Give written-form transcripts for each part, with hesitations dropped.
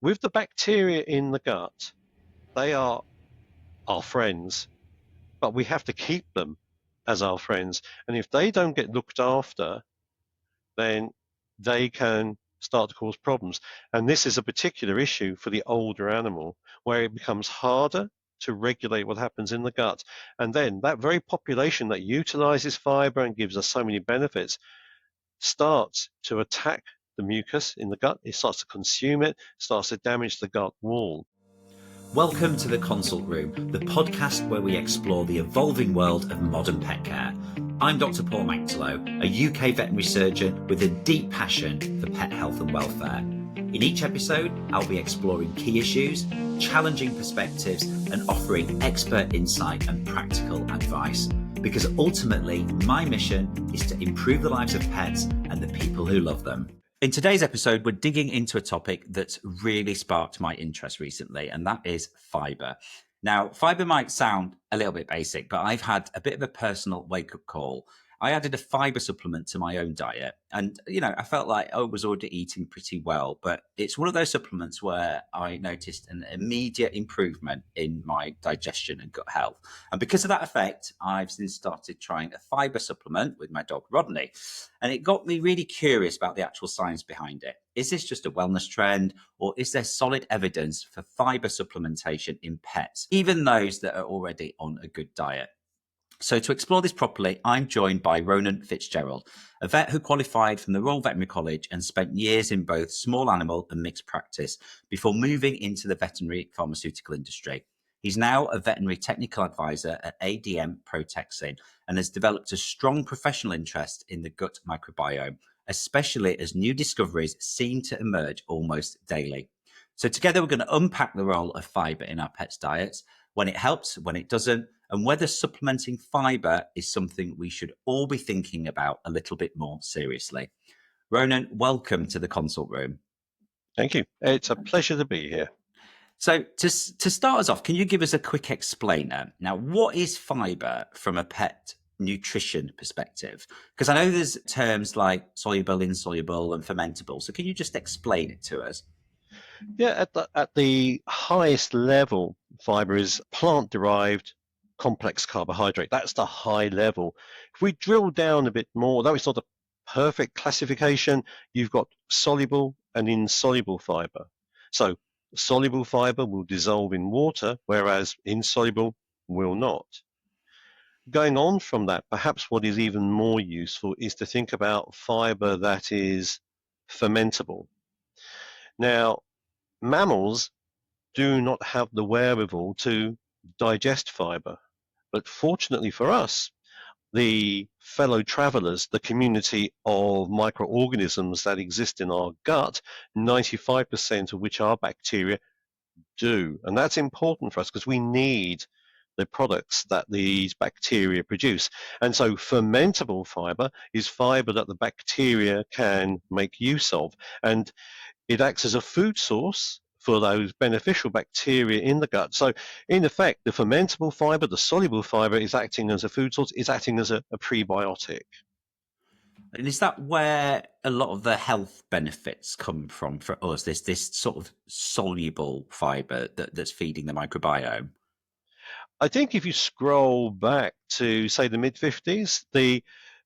with the bacteria in the gut, they are our friends, but we have to keep them as our friends. And if they don't get looked after, then they can start to cause problems. And this is a particular issue for the older animal, where it becomes harder to regulate what happens in the gut. And then that very population that utilizes fiber and gives us so many benefits starts to attack the mucus in the gut. It starts to consume it, starts to damage the gut wall. Welcome to the Consult Room, the podcast where we explore the evolving world of modern pet care. I'm Dr Paul Manktelow, a UK veterinary surgeon with a deep passion for pet health and welfare. In each episode, I'll be exploring key issues, challenging perspectives, and offering expert insight and practical advice. Because ultimately, my mission is to improve the lives of pets and the people who love them. In today's episode, we're digging into a topic that's really sparked my interest recently, and that is fibre. Now, fibre might sound a little bit basic, but I've had a bit of a personal wake-up call. I added a fibre supplement to my own diet, and, I felt like I was already eating pretty well, but it's one of those supplements where I noticed an immediate improvement in my digestion and gut health. And because of that effect, I've since started trying a fibre supplement with my dog, Rodney. And it got me really curious about the actual science behind it. Is this just a wellness trend, or is there solid evidence for fibre supplementation in pets, even those that are already on a good diet? So to explore this properly, I'm joined by Ronan Fitzgerald, a vet who qualified from the Royal Veterinary College and spent years in both small animal and mixed practice before moving into the veterinary pharmaceutical industry. He's now a veterinary technical advisor at ADM Protexin and has developed a strong professional interest in the gut microbiome, especially as new discoveries seem to emerge almost daily. So together we're going to unpack the role of fibre in our pets' diets, when it helps, when it doesn't, and whether supplementing fibre is something we should all be thinking about a little bit more seriously. Ronan, welcome to the Consult Room. Thank you. It's a pleasure to be here. So to start us off, can you give us a quick explainer? Now, what is fibre from a pet nutrition perspective? Because I know there's terms like soluble, insoluble, and fermentable. So can you just explain it to us? Yeah, at the highest level, fiber is plant-derived complex carbohydrate. That's the high level. If we drill down a bit more, though it's not a perfect classification, you've got soluble and insoluble fiber. So soluble fiber will dissolve in water, whereas insoluble will not. Going on from that, perhaps what is even more useful is to think about fiber that is fermentable. Now, mammals do not have the wherewithal to digest fiber. But fortunately for us, the fellow travelers, the community of microorganisms that exist in our gut, 95% of which are bacteria, do. And that's important for us because we need the products that these bacteria produce. And so fermentable fiber is fiber that the bacteria can make use of. And it acts as a food source for those beneficial bacteria in the gut. So in effect, the fermentable fiber, the soluble fiber, is acting as a food source, is acting as a prebiotic. And is that where a lot of the health benefits come from for us, this sort of soluble fibre that's feeding the microbiome? I think if you scroll back to, say, the mid-50s, the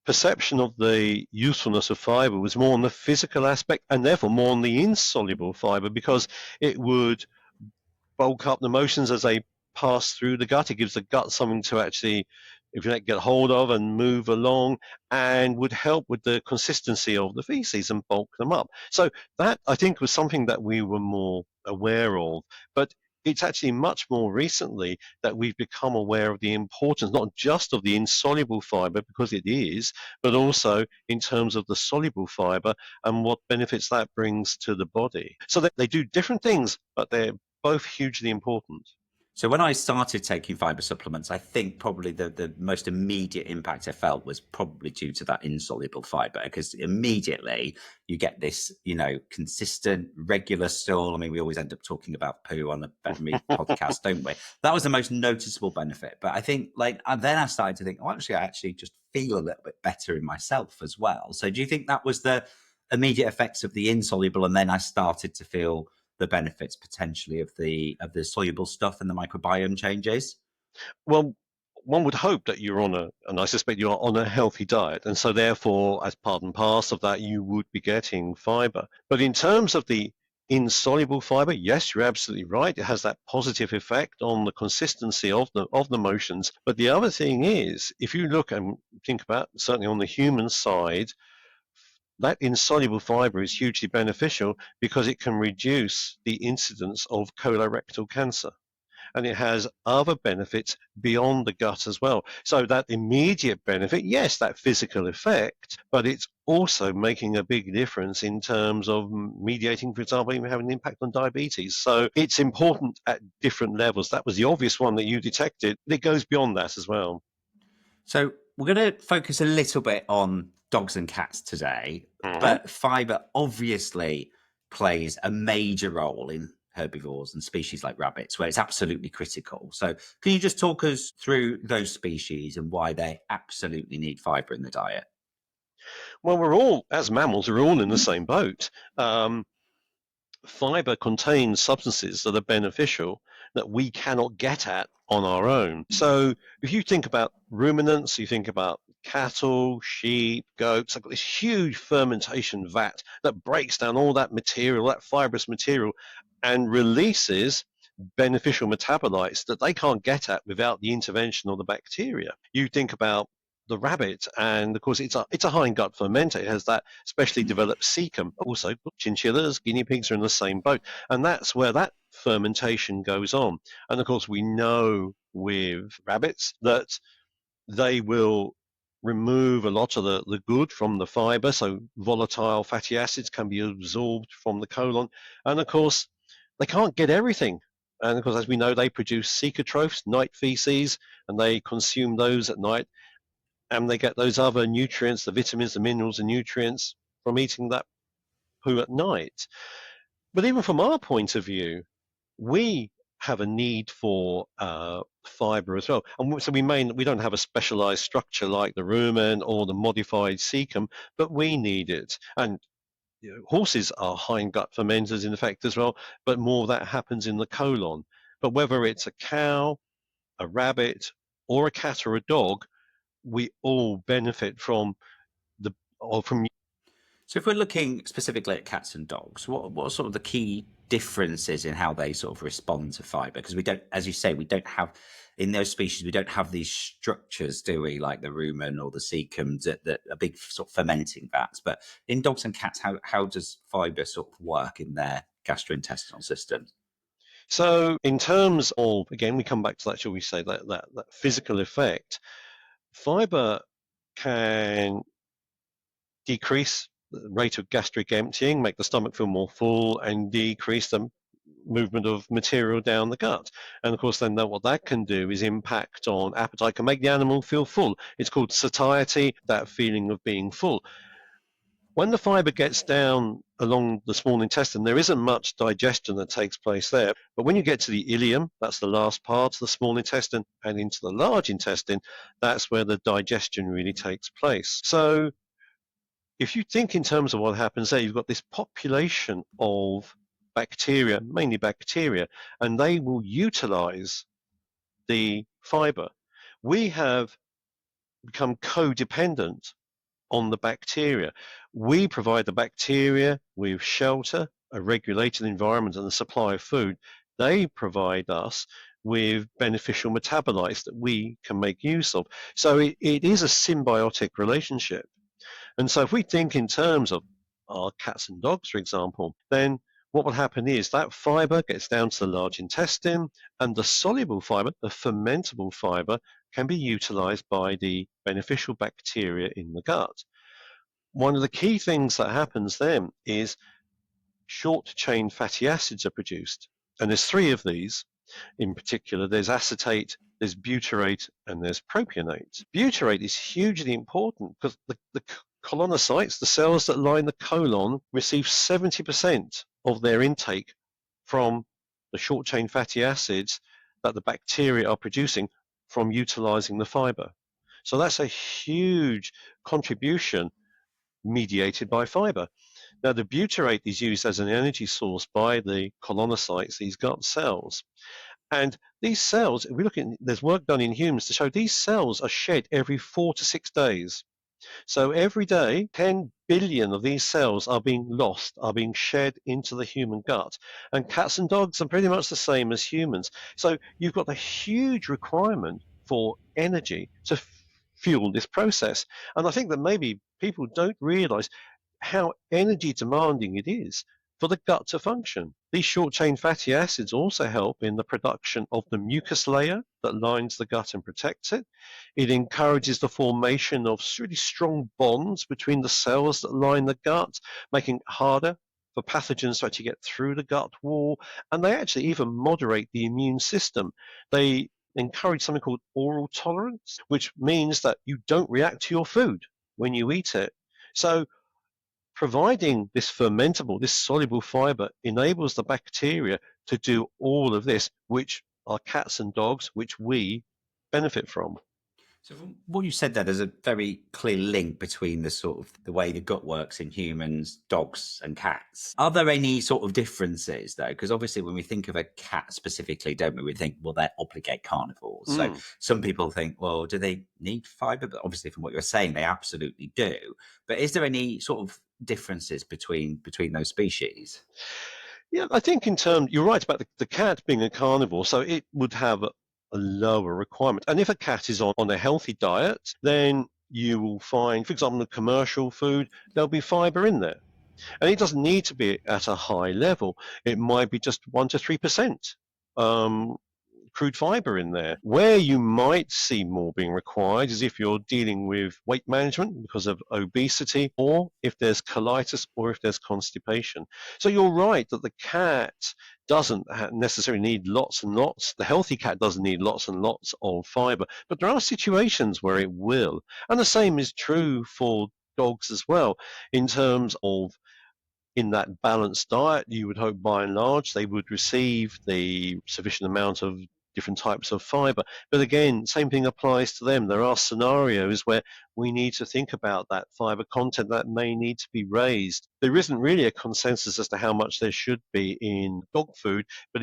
perception of the usefulness of fiber was more on the physical aspect and therefore more on the insoluble fiber because it would bulk up the motions as they pass through the gut. It gives the gut something to actually, if you like, get hold of and move along, and would help with the consistency of the feces and bulk them up. So that, I think, was something that we were more aware of. But it's actually much more recently that we've become aware of the importance, not just of the insoluble fiber, because it is, but also in terms of the soluble fiber and what benefits that brings to the body. So they do different things, but they're both hugely important. So when I started taking fibre supplements, I think probably the most immediate impact I felt was probably due to that insoluble fibre, because immediately you get this, consistent, regular stool. I mean, we always end up talking about poo on the veterinary podcast, don't we? That was the most noticeable benefit. But I think then I started to think, I actually just feel a little bit better in myself as well. So do you think that was the immediate effects of the insoluble, and then I started to feel the benefits potentially of the soluble stuff and the microbiome changes? Well, one would hope that you're on and I suspect you are on a healthy diet, and so therefore, as part and parcel of that, you would be getting fiber. But in terms of the insoluble fiber, yes, you're absolutely right. It has that positive effect on the consistency of the motions. But the other thing is, if you look and think about certainly on the human side, that insoluble fiber is hugely beneficial because it can reduce the incidence of colorectal cancer. And it has other benefits beyond the gut as well. So that immediate benefit, yes, that physical effect, but it's also making a big difference in terms of mediating, for example, even having an impact on diabetes. So it's important at different levels. That was the obvious one that you detected. It goes beyond that as well. So we're going to focus a little bit on dogs and cats today, Mhm. but fiber obviously plays a major role in herbivores and species like rabbits, where it's absolutely critical. So can you just talk us through those species and why they absolutely need fiber in the diet? Well, we're all, as mammals, we're all in the same boat. Fiber contains substances that are beneficial that we cannot get at on our own. So if you think about ruminants, you think about cattle, sheep, goats, they've got this huge fermentation vat that breaks down all that material, that fibrous material, and releases beneficial metabolites that they can't get at without the intervention of the bacteria. You think about the rabbit, and of course it's a hind gut fermenter. It has that specially developed cecum. Also, chinchillas, guinea pigs are in the same boat, and that's where that fermentation goes on. And of course, we know with rabbits that they will remove a lot of the good from the fiber, so volatile fatty acids can be absorbed from the colon, and of course, they can't get everything. And of course, as we know, they produce cecotrophs, night feces, and they consume those at night, and they get those other nutrients, the vitamins, the minerals, and nutrients from eating that poo at night. But even from our point of view, we have a need for fiber as well. And so we don't have a specialized structure like the rumen or the modified cecum, but we need it. And horses are hind gut fermenters in effect as well, but more of that happens in the colon. But whether it's a cow, a rabbit, or a cat or a dog, we all benefit from the or from. So if we're looking specifically at cats and dogs, what are sort of the key differences in how they sort of respond to fiber? Because we don't, as you say, we don't have in those species, we don't have these structures, do we? Like the rumen or the cecum, that are big sort of fermenting vats. But in dogs and cats, how does fiber sort of work in their gastrointestinal system? So in terms of, again, we come back to that, shall we say, that physical effect, fiber can decrease the rate of gastric emptying, make the stomach feel more full, and decrease the movement of material down the gut. And of course, then what that can do is impact on appetite, can make the animal feel full. It's called satiety, that feeling of being full. When the fiber gets down along the small intestine, there isn't much digestion that takes place there. But when you get to the ileum, that's the last part of the small intestine, and into the large intestine, that's where the digestion really takes place. So if you think in terms of what happens there, you've got this population of bacteria, mainly bacteria, and they will utilize the fiber. We have become codependent on the bacteria. We provide the bacteria with shelter, a regulated environment, and a supply of food. They provide us with beneficial metabolites that we can make use of. So it is a symbiotic relationship. And so if we think in terms of our cats and dogs, for example, then what will happen is that fiber gets down to the large intestine, and the soluble fiber, the fermentable fiber, can be utilized by the beneficial bacteria in the gut. One of the key things that happens then is short-chain fatty acids are produced. And there's three of these in particular. There's acetate, there's butyrate, and there's propionate. Butyrate is hugely important because the colonocytes, the cells that line the colon, receive 70% of their intake from the short-chain fatty acids that the bacteria are producing from utilizing the fiber. So that's a huge contribution mediated by fiber. Now, the butyrate is used as an energy source by the colonocytes, these gut cells. And these cells, if we look at, there's work done in humans to show these cells are shed every 4 to 6 days. So every day, 10 billion of these cells are being lost, are being shed into the human gut. And cats and dogs are pretty much the same as humans. So you've got a huge requirement for energy to fuel this process. And I think that maybe people don't realize how energy demanding it is for the gut to function. These short-chain fatty acids also help in the production of the mucus layer that lines the gut and protects it. It encourages the formation of really strong bonds between the cells that line the gut, making it harder for pathogens to actually get through the gut wall. And they actually even moderate the immune system. They encourage something called oral tolerance, which means that you don't react to your food when you eat it. So providing this fermentable, this soluble fiber enables the bacteria to do all of this, which are cats and dogs, which we benefit from. So from what you said there, there's a very clear link between the sort of the way the gut works in humans, dogs and cats. Are there any sort of differences though? Because obviously when we think of a cat specifically, don't we? We think, well, they're obligate carnivores. So some people think, well, do they need fiber? But obviously from what you're saying, they absolutely do. But is there any sort of differences between those species? Yeah, I think in terms, you're right about the cat being a carnivore, so it would have a lower requirement. And if a cat is on a healthy diet, then you will find, for example, the commercial food, there'll be fiber in there. And it doesn't need to be at a high level. It might be just 1 to 3% crude fiber in there. Where you might see more being required is if you're dealing with weight management because of obesity, or if there's colitis, or if there's constipation. So you're right that the cat doesn't necessarily need lots and lots. The healthy cat doesn't need lots and lots of fiber, but there are situations where it will. And the same is true for dogs as well, in terms of in that balanced diet, you would hope by and large they would receive the sufficient amount of different types of fiber. But again, same thing applies to them. There are scenarios where we need to think about that fiber content that may need to be raised. There isn't really a consensus as to how much there should be in dog food, but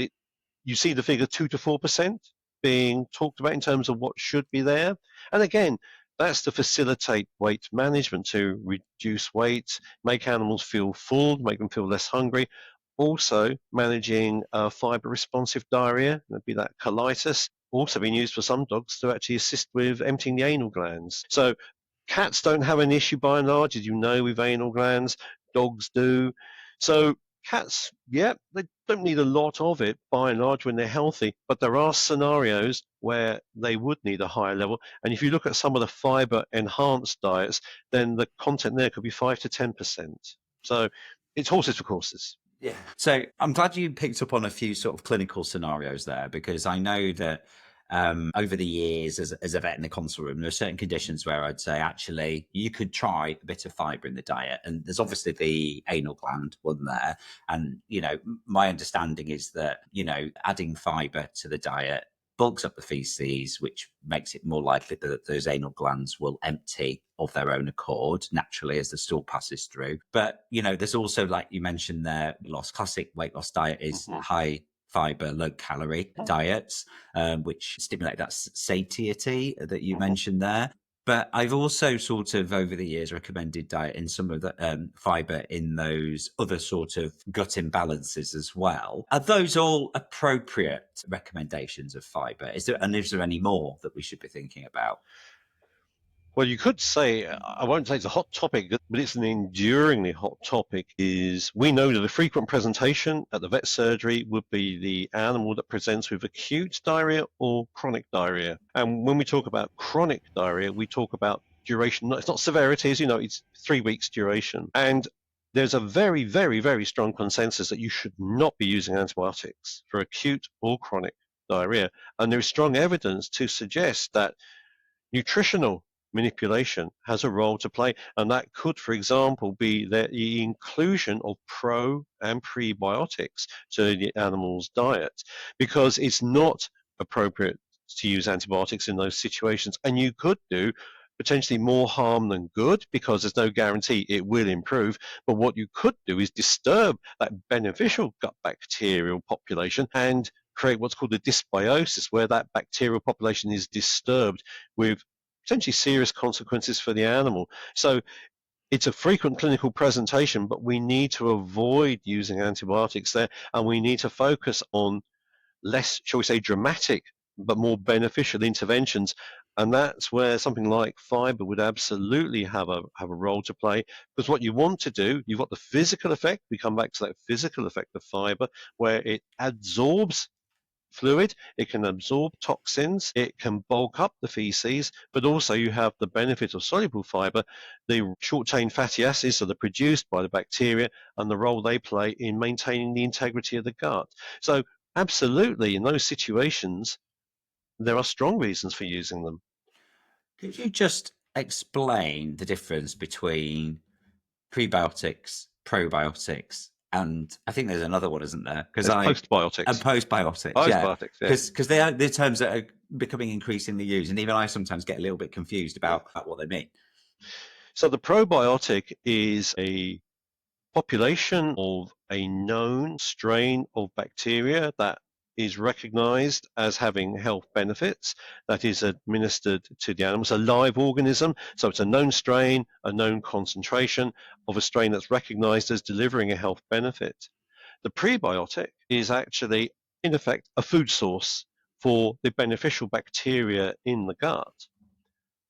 you see the figure 2 to 4% being talked about in terms of what should be there. And again, that's to facilitate weight management, to reduce weight, make animals feel full, make them feel less hungry. Also, managing fiber-responsive diarrhea, that'd be that colitis, also being used for some dogs to actually assist with emptying the anal glands. So cats don't have an issue by and large, as you know, with anal glands. Dogs do. So cats, yeah, they don't need a lot of it by and large when they're healthy, but there are scenarios where they would need a higher level. And if you look at some of the fiber enhanced diets, then the content there could be 5 to 10%. So it's horses for courses. Yeah. So I'm glad you picked up on a few sort of clinical scenarios there, because I know that over the years as a vet in the consult room, there are certain conditions where I'd say, actually, you could try a bit of fibre in the diet. And there's obviously the anal gland one there. And, my understanding is that, adding fibre to the diet bulks up the feces, which makes it more likely that those anal glands will empty of their own accord naturally as the stool passes through. But, there's also, like you mentioned there, classic weight loss diet is high fiber, low calorie diets, which stimulate that satiety that you mentioned there. But I've also sort of over the years recommended diet in some of the fiber in those other sort of gut imbalances as well. Are those all appropriate recommendations of fiber? Is there any more that we should be thinking about? Well, you could say, I won't say it's a hot topic, but it's an enduringly hot topic, is we know that a frequent presentation at the vet surgery would be the animal that presents with acute diarrhea or chronic diarrhea. And when we talk about chronic diarrhea, we talk about duration. It's not severity, as you know, it's 3 weeks duration. And there's a very, very, very strong consensus that you should not be using antibiotics for acute or chronic diarrhea. And there is strong evidence to suggest that nutritional manipulation has a role to play, and that could, for example, be the inclusion of pro and prebiotics to the animal's diet, because it's not appropriate to use antibiotics in those situations. And you could do potentially more harm than good because there's no guarantee it will improve. But what you could do is disturb that beneficial gut bacterial population and create what's called a dysbiosis, where that bacterial population is disturbed with potentially serious consequences for the animal. So it's a frequent clinical presentation, but we need to avoid using antibiotics there, and we need to focus on less, shall we say, dramatic, but more beneficial interventions. And that's where something like fiber would absolutely have a role to play, because what you want to do, you've got the physical effect. We come back to that physical effect of fiber, where it absorbs fluid, it can absorb toxins, it can bulk up the feces, but also you have the benefit of soluble fiber, the short-chain fatty acids that are produced by the bacteria and the role they play in maintaining the integrity of the gut. So absolutely, in those situations, there are strong reasons for using them. Could you just explain the difference between prebiotics, probiotics, and I think there's another one, isn't there? There's postbiotics. And postbiotics, Postbiotics, yeah. Because they are the terms that are becoming increasingly used, and even I sometimes get a little bit confused about what they mean. So the probiotic is a population of a known strain of bacteria that is recognized as having health benefits, that is administered to the animal. It's a live organism, so it's a known strain, a known concentration of a strain that's recognized as delivering a health benefit. The prebiotic is actually, in effect, a food source for the beneficial bacteria in the gut.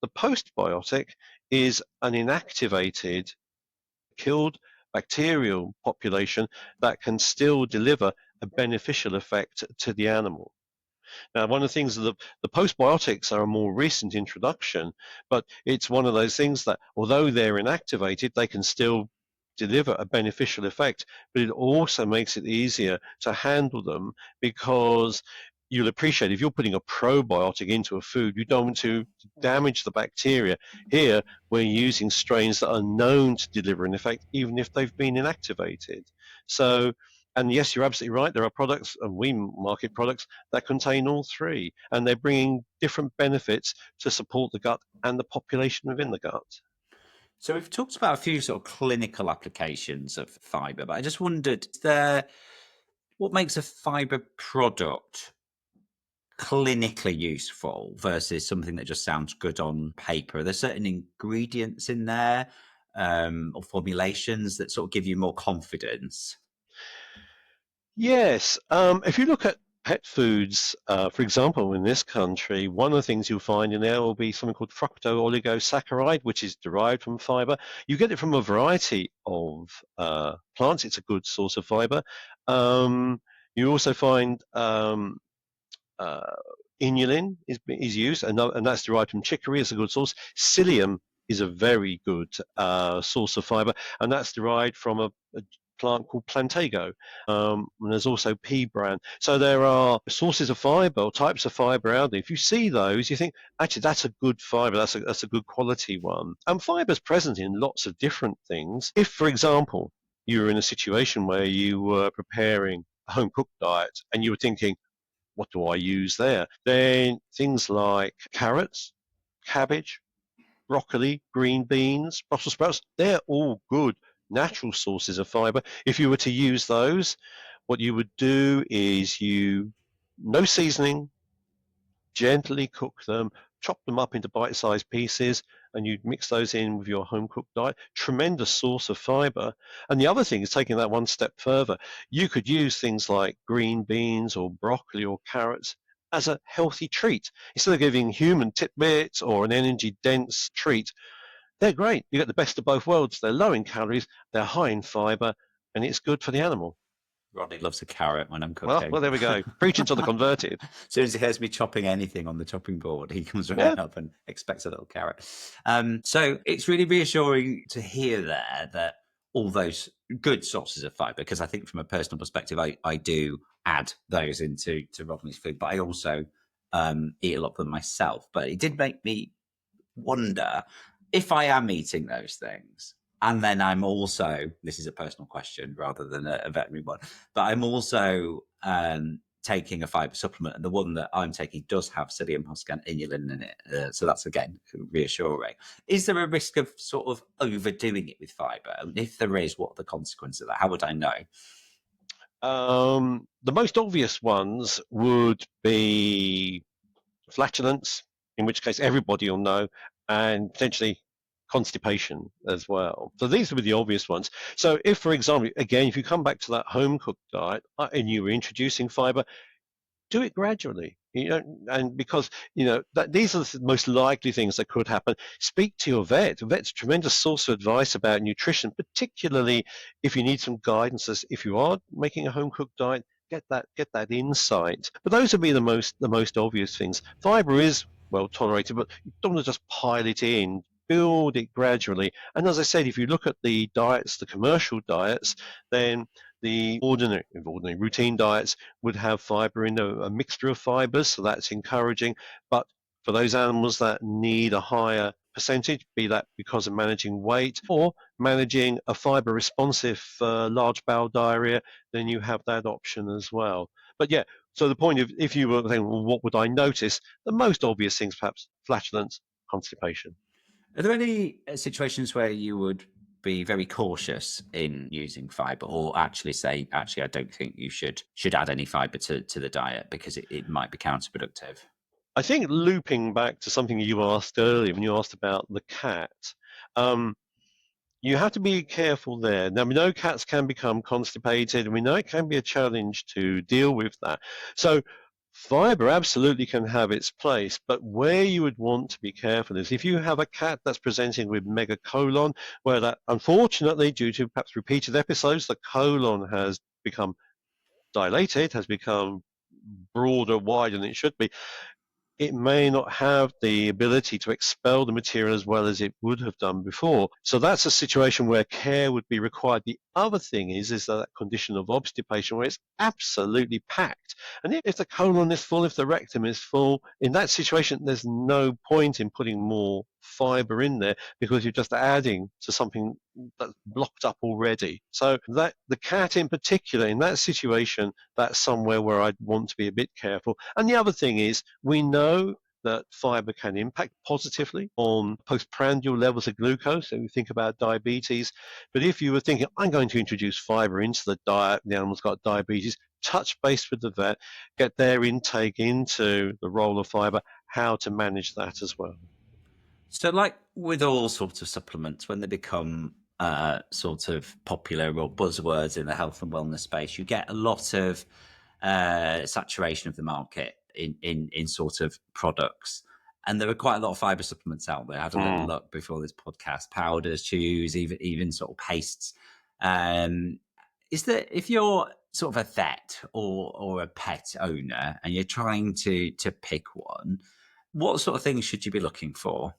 The postbiotic is an inactivated, killed bacterial population that can still deliver a beneficial effect to the animal. Now, one of the things, the postbiotics are a more recent introduction, but it's one of those things that, although they're inactivated, they can still deliver a beneficial effect, but it also makes it easier to handle them, because you'll appreciate if you're putting a probiotic into a food, you don't want to damage the bacteria. Here, we're using strains that are known to deliver an effect, even if they've been inactivated. So, and yes, you're absolutely right. There are products, and we market products that contain all three, and they're bringing different benefits to support the gut and the population within the gut. So we've talked about a few sort of clinical applications of fiber, but I just wondered, what makes a fiber product clinically useful versus something that just sounds good on paper? Are there certain ingredients in there or formulations that sort of give you more confidence? Yes, if you look at pet foods, for example, in this country, one of the things you'll find in there will be something called fructooligosaccharides, which is derived from fiber. You get it from a variety of plants. It's a good source of fiber. You also find inulin is used, and that's derived from chicory. It's a good source. Psyllium is a very good source of fiber, and that's derived from a plant called plantago. And there's also pea bran. So there are sources of fiber or types of fiber out there. If you see those, you think, actually, that's a good fiber. That's a good quality one. And fiber's present in lots of different things. If, for example, you were in a situation where you were preparing a home cooked diet and you were thinking, what do I use there? Then things like carrots, cabbage, broccoli, green beans, Brussels sprouts, they're all good natural sources of fiber. If you were to use those, what you would do is no seasoning, gently cook them, chop them up into bite-sized pieces, and you'd mix those in with your home-cooked diet. Tremendous source of fiber. And the other thing is taking that one step further. You could use things like green beans or broccoli or carrots as a healthy treat. Instead of giving human tidbits or an energy-dense treat, they're great. You get the best of both worlds. They're low in calories, they're high in fiber, and it's good for the animal. Rodney loves a carrot when I'm cooking. Well, there we go. Preaching to the converted. As soon as he hears me chopping anything on the chopping board, he comes right up and expects a little carrot. So it's really reassuring to hear there that all those good sources of fibre, because I think from a personal perspective, I do add those into Rodney's food, but I also eat a lot of them myself. But it did make me wonder if I am eating those things. And then I'm also, this is a personal question rather than a veterinary one, but I'm also taking a fibre supplement, and the one that I'm taking does have psyllium husk and inulin in it. So that's, again, reassuring. Is there a risk of sort of overdoing it with fibre? And if there is, what are the consequences of that? How would I know? The most obvious ones would be flatulence, in which case everybody will know, and potentially constipation as well. So these would be the obvious ones. So if, for example, again, if you come back to that home cooked diet and you were introducing fiber, do it gradually. And because that these are the most likely things that could happen. Speak to your vet. The vet's a tremendous source of advice about nutrition, particularly if you need some guidance. As if you are making a home cooked diet, get that insight. But those would be the most obvious things. Fiber is well tolerated, but you don't want to just pile it in. Build it gradually. And as I said, if you look at the diets, the commercial diets, then the ordinary routine diets would have fiber in a mixture of fibers, so that's encouraging. But for those animals that need a higher percentage, be that because of managing weight or managing a fiber responsive large bowel diarrhea, then you have that option as well. But yeah, so the point of, if you were thinking, well, what would I notice? The most obvious things, perhaps flatulence, constipation. Are there any situations where you would be very cautious in using fibre, or actually say, I don't think you should add any fibre to the diet because it might be counterproductive? I think looping back to something you asked earlier, when you asked about the cat, you have to be careful there. Now, we know cats can become constipated, and we know it can be a challenge to deal with that. So fiber absolutely can have its place, but where you would want to be careful is if you have a cat that's presenting with megacolon, where that, unfortunately, due to perhaps repeated episodes, the colon has become dilated, has become broader, wider than it should be. It may not have the ability to expel the material as well as it would have done before. So that's a situation where care would be required. The other thing is that condition of obstipation where it's absolutely packed. And if the colon is full, if the rectum is full, in that situation, there's no point in putting more fiber in there because you're just adding to something that's blocked up already. So that the cat in particular, in that situation, that's somewhere where I'd want to be a bit careful. And the other thing is, we know that fiber can impact positively on postprandial levels of glucose. So we think about diabetes. But if you were thinking, I'm going to introduce fiber into the diet, the animal's got diabetes, touch base with the vet, get their intake into the role of fiber, how to manage that as well. So, like with all sorts of supplements, when they become sort of popular or buzzwords in the health and wellness space, you get a lot of saturation of the market in sort of products. And there are quite a lot of fiber supplements out there. I had a little look before this podcast: powders, chews, even sort of pastes. Is there, if you're sort of a vet or a pet owner and you're trying to pick one, what sort of things should you be looking for?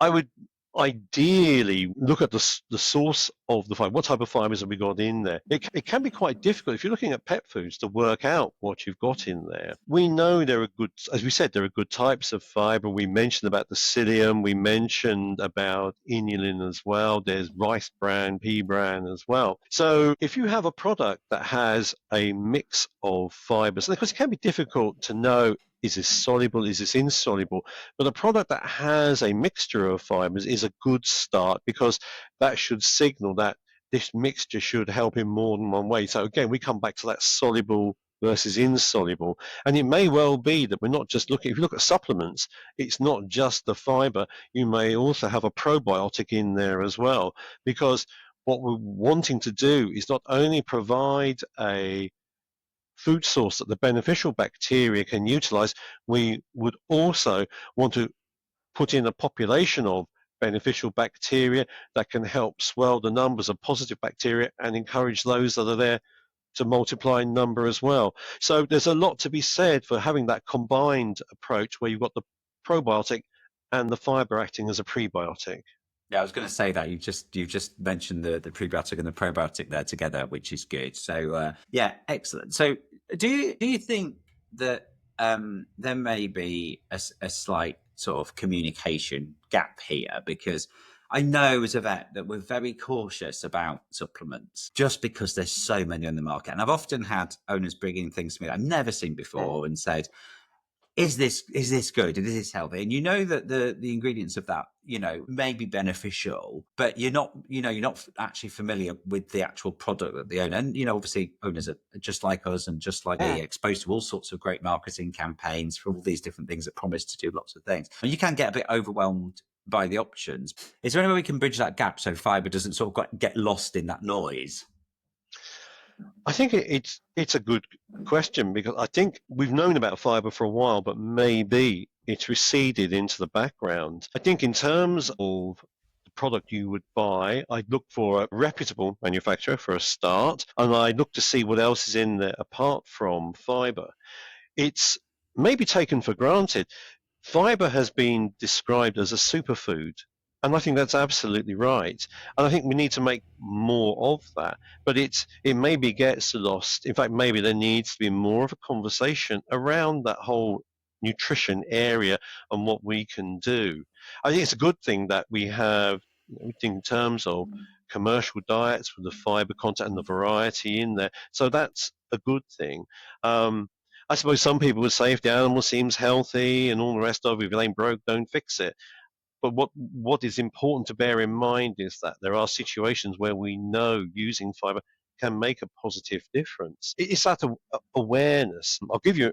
I would ideally look at the source of the fiber. What type of fibers have we got in there? It can be quite difficult if you're looking at pet foods to work out what you've got in there. We know there are good, as we said, there are good types of fiber. We mentioned about the psyllium. We mentioned about inulin as well. There's rice bran, pea bran as well. So if you have a product that has a mix of fibers, and of course it can be difficult to know, is this soluble? Is this insoluble? But a product that has a mixture of fibers is a good start because that should signal that this mixture should help in more than one way. So again, we come back to that soluble versus insoluble. And it may well be that we're not just looking, if you look at supplements, it's not just the fiber. You may also have a probiotic in there as well, because what we're wanting to do is not only provide a food source that the beneficial bacteria can utilize, we would also want to put in a population of beneficial bacteria that can help swell the numbers of positive bacteria and encourage those that are there to multiply in number as well. So there's a lot to be said for having that combined approach where you've got the probiotic and the fiber acting as a prebiotic. Yeah, I was going to say that you've just mentioned the prebiotic and the probiotic there together, which is good. So yeah, excellent. So do you think that there may be a slight sort of communication gap here? Because I know as a vet that we're very cautious about supplements just because there's so many on the market. And I've often had owners bringing things to me that I've never seen before and said, is this good? Is this healthy? And you know that the ingredients of that, may be beneficial, but you're not actually familiar with the actual product that they own. And, obviously owners are just like us and just like me, exposed to all sorts of great marketing campaigns for all these different things that promise to do lots of things. And you can get a bit overwhelmed by the options. Is there any way we can bridge that gap so Fibre doesn't sort of get lost in that noise? I think it's a good question, because I think we've known about Fibre for a while, but maybe it's receded into the background. I think in terms of the product you would buy, I'd look for a reputable manufacturer for a start, and I'd look to see what else is in there apart from Fibre. It's maybe taken for granted. Fibre has been described as a superfood, and I think that's absolutely right. And I think we need to make more of that. But it maybe gets lost. In fact, maybe there needs to be more of a conversation around that whole nutrition area and what we can do. I think it's a good thing that we have, in terms of commercial diets with the fibre content and the variety in there. So that's a good thing. I suppose some people would say if the animal seems healthy and all the rest of it, if it ain't broke, don't fix it. But what is important to bear in mind is that there are situations where we know using fibre can make a positive difference. It's that awareness. I'll give you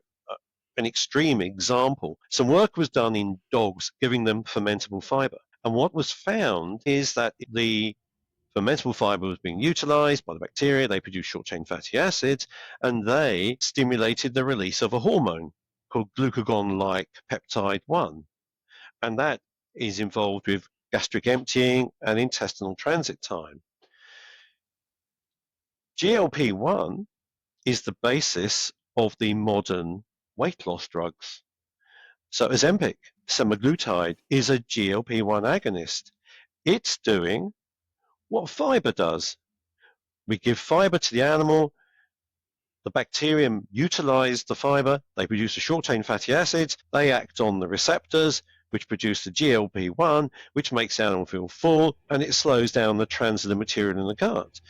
an extreme example. Some work was done in dogs, giving them fermentable fibre. And what was found is that the fermentable fiber was being utilized by the bacteria. They produced short-chain fatty acids, and they stimulated the release of a hormone called glucagon-like peptide 1. And that is involved with gastric emptying and intestinal transit time. GLP-1 is the basis of the modern weight loss drugs. So Ozempic, semaglutide, is a GLP-1 agonist. It's doing what fiber does. We give fiber to the animal, the bacterium utilize the fiber, they produce the short-chain fatty acids, they act on the receptors, which produce the GLP-1, which makes the animal feel full, and it slows down the transit of material in the gut.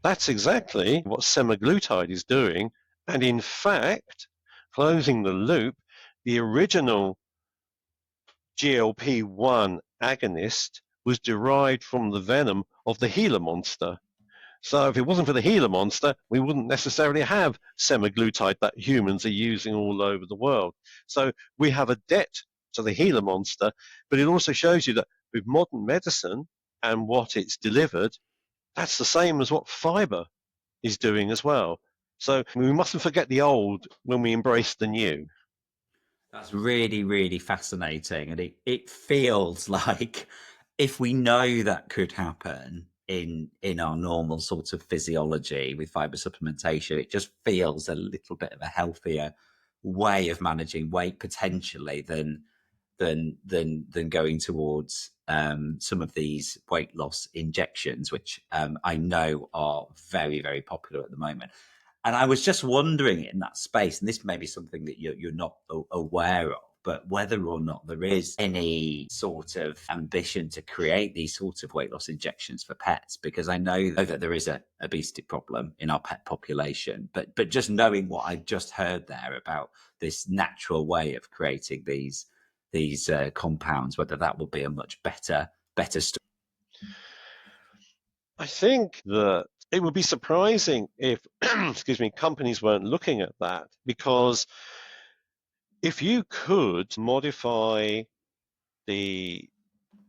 That's exactly what semaglutide is doing, and in fact, closing the loop, the original GLP-1 agonist was derived from the venom of the Gila monster. So if it wasn't for the Gila monster, we wouldn't necessarily have semaglutide that humans are using all over the world. So we have a debt to the Gila monster, but it also shows you that with modern medicine and what it's delivered, that's the same as what fiber is doing as well. So we mustn't forget the old when we embrace the new. That's really, really fascinating. And it feels like if we know that could happen in our normal sort of physiology with fiber supplementation, it just feels a little bit of a healthier way of managing weight potentially than going towards some of these weight loss injections, which I know are very, very popular at the moment. And I was just wondering in that space, and this may be something that you're not aware of, but whether or not there is any sort of ambition to create these sorts of weight loss injections for pets, because I know that there is a obesity problem in our pet population, but just knowing what I just heard there about this natural way of creating these compounds, whether that will be a much better story. I think that it would be surprising if, excuse me, companies weren't looking at that, because if you could modify the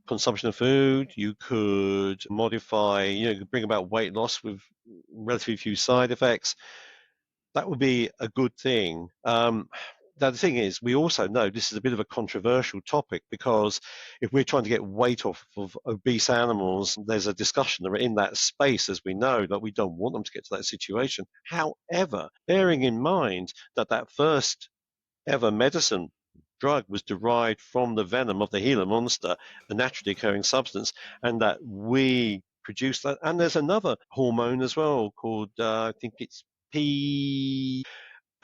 consumption of food, you could modify, you could bring about weight loss with relatively few side effects, that would be a good thing. Now, the thing is, we also know this is a bit of a controversial topic, because if we're trying to get weight off of obese animals, there's a discussion in that space, as we know, that we don't want them to get to that situation. However, bearing in mind that that first ever medicine drug was derived from the venom of the Gila monster, a naturally occurring substance, and that we produce that. And there's another hormone as well called, I think it's P,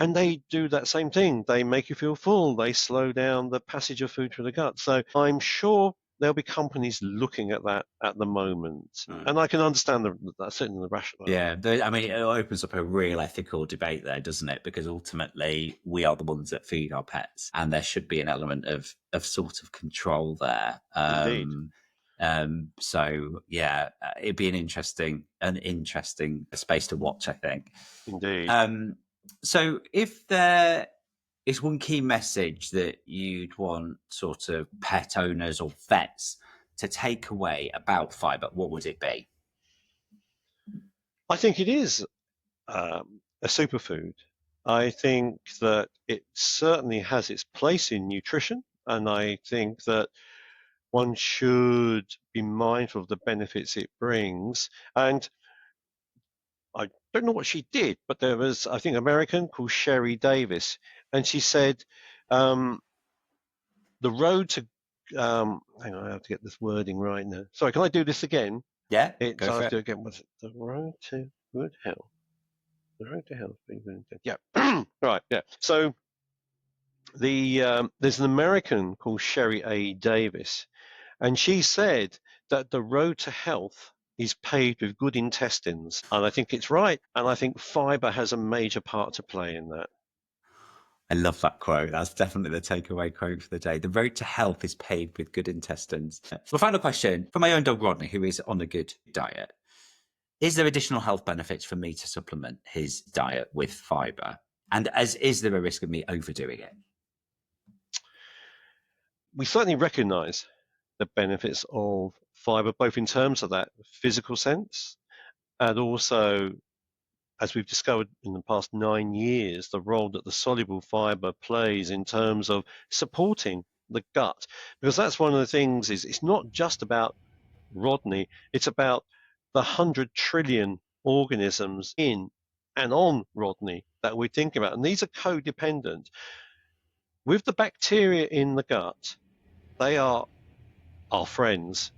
and they do that same thing. They make you feel full. They slow down the passage of food through the gut. So I'm sure there'll be companies looking at that at the moment. And I can understand certainly the rationale. Yeah, I mean, it opens up a real ethical debate there, doesn't it? Because ultimately, we are the ones that feed our pets, and there should be an element of sort of control there. Indeed. So yeah, it'd be an interesting space to watch, I think. Indeed. So if there is one key message that you'd want sort of pet owners or vets to take away about fibre, what would it be? I think it is a superfood. I think that it certainly has its place in nutrition, and I think that one should be mindful of the benefits it brings. And I don't know what she did, but there was, I think, an American called Sherry Davis, and she said, the road to, hang on, I have to get this wording right now. Sorry, can I do this again? Yeah, I have to do it again. Was it the road to good health? The road to health. Yeah. Right. Yeah. So there's an American called Sherry A. Davis, and she said that the road to health is paved with good intestines. And I think it's right. And I think fibre has a major part to play in that. I love that quote. That's definitely the takeaway quote for the day. The road to health is paved with good intestines. Well, final question for my own dog, Rodney, who is on a good diet. Is there additional health benefits for me to supplement his diet with fibre? And is there a risk of me overdoing it? We certainly recognise the benefits of fibre, both in terms of that physical sense and also, as we've discovered in the past 9 years, the role that the soluble fibre plays in terms of supporting the gut. Because that's one of the things is it's not just about Rodney, it's about the 100 trillion organisms in and on Rodney that we think about. And these are codependent. With the bacteria in the gut, they are our friends,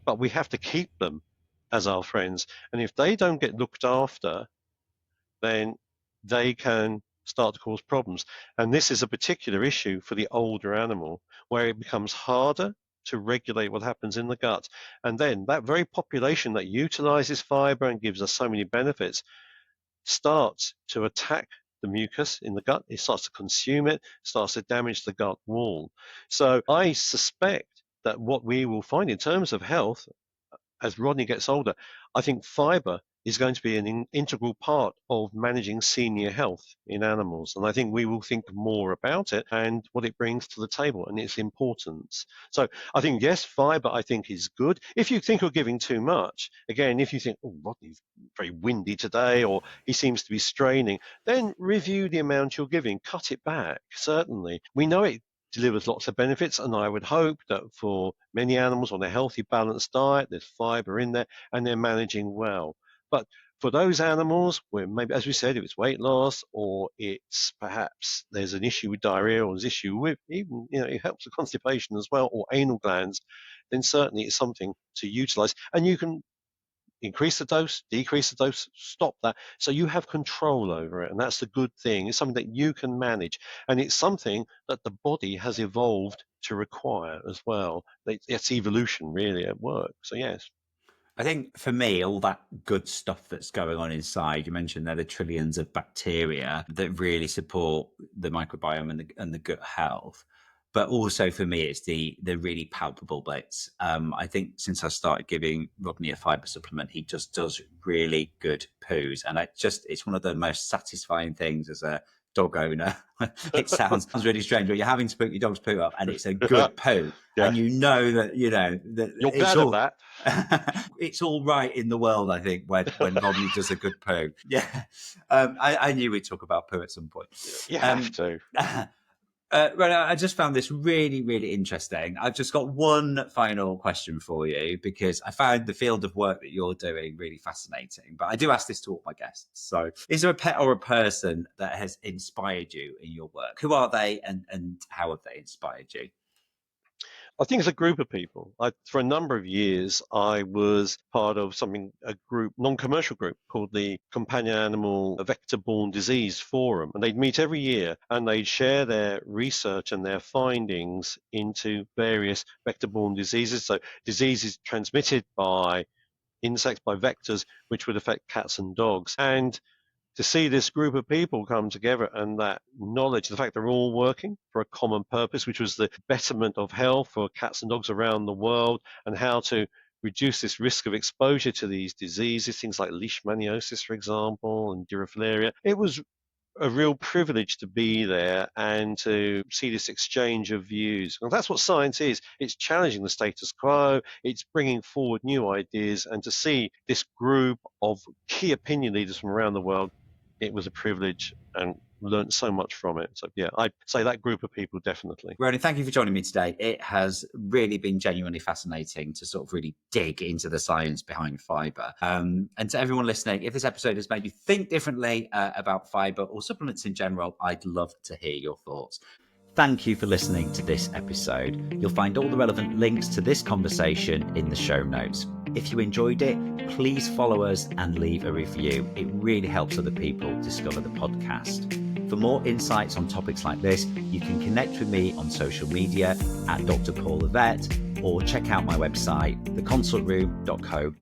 but we have to keep them as our friends. And if they don't get looked after, then they can start to cause problems. And this is a particular issue for the older animal, where it becomes harder to regulate what happens in the gut. And then that very population that utilizes fiber and gives us so many benefits starts to attack the mucus in the gut. It starts to consume it, starts to damage the gut wall. So I suspect that what we will find in terms of health as Rodney gets older, I think fiber is going to be an integral part of managing senior health in animals. And I think we will think more about it and what it brings to the table and its importance. So I think, yes, fiber, I think, is good. If you think you're giving too much, again, if you think, oh, Rodney's very windy today, or he seems to be straining, then review the amount you're giving, cut it back, certainly. We know it delivers lots of benefits, and I would hope that for many animals on a healthy, balanced diet, there's fiber in there and they're managing well. But for those animals where maybe, as we said, if it's weight loss or it's perhaps there's an issue with diarrhea or there's an issue with even, it helps with constipation as well, or anal glands, then certainly it's something to utilize. And you can increase the dose, decrease the dose, stop that. So you have control over it. And that's the good thing. It's something that you can manage. And it's something that the body has evolved to require as well. It's evolution really at work. So yes. I think for me, all that good stuff that's going on inside, you mentioned there are trillions of bacteria that really support the microbiome and the gut health. But also for me, it's the really palpable bits. I think since I started giving Rodney a fibre supplement, he just does really good poos. And it's one of the most satisfying things as a dog owner. It sounds really strange, but you're having to put your dog's poo up and it's a good poo. Yeah. And that you're glad of that. It's all right in the world, I think, when Rodney does a good poo. Yeah. I knew we'd talk about poo at some point. You have to. Ronan, I just found this really, really interesting. I've just got one final question for you because I found the field of work that you're doing really fascinating. But I do ask this to all my guests. So is there a pet or a person that has inspired you in your work? Who are they and how have they inspired you? I think it's a group of people. For a number of years, I was part of a group, non-commercial group called the Companion Animal Vector-Borne Disease Forum. And they'd meet every year and they'd share their research and their findings into various vector-borne diseases. So diseases transmitted by insects, by vectors, which would affect cats and dogs. And to see this group of people come together and that knowledge, the fact they're all working for a common purpose, which was the betterment of health for cats and dogs around the world, and how to reduce this risk of exposure to these diseases, things like leishmaniasis, for example, and diarrhoea. It was a real privilege to be there and to see this exchange of views. And that's what science is. It's challenging the status quo. It's bringing forward new ideas. And to see this group of key opinion leaders from around the world, it was a privilege and learned so much from it. So yeah, I'd say that group of people definitely. Ronan, thank you for joining me today. It has really been genuinely fascinating to sort of really dig into the science behind fibre. And to everyone listening, if this episode has made you think differently about fibre or supplements in general, I'd love to hear your thoughts. Thank you for listening to this episode. You'll find all the relevant links to this conversation in the show notes. If you enjoyed it, please follow us and leave a review. It really helps other people discover the podcast. For more insights on topics like this, you can connect with me on social media at Dr Paul the Vet, or check out my website, theconsultroom.co.uk.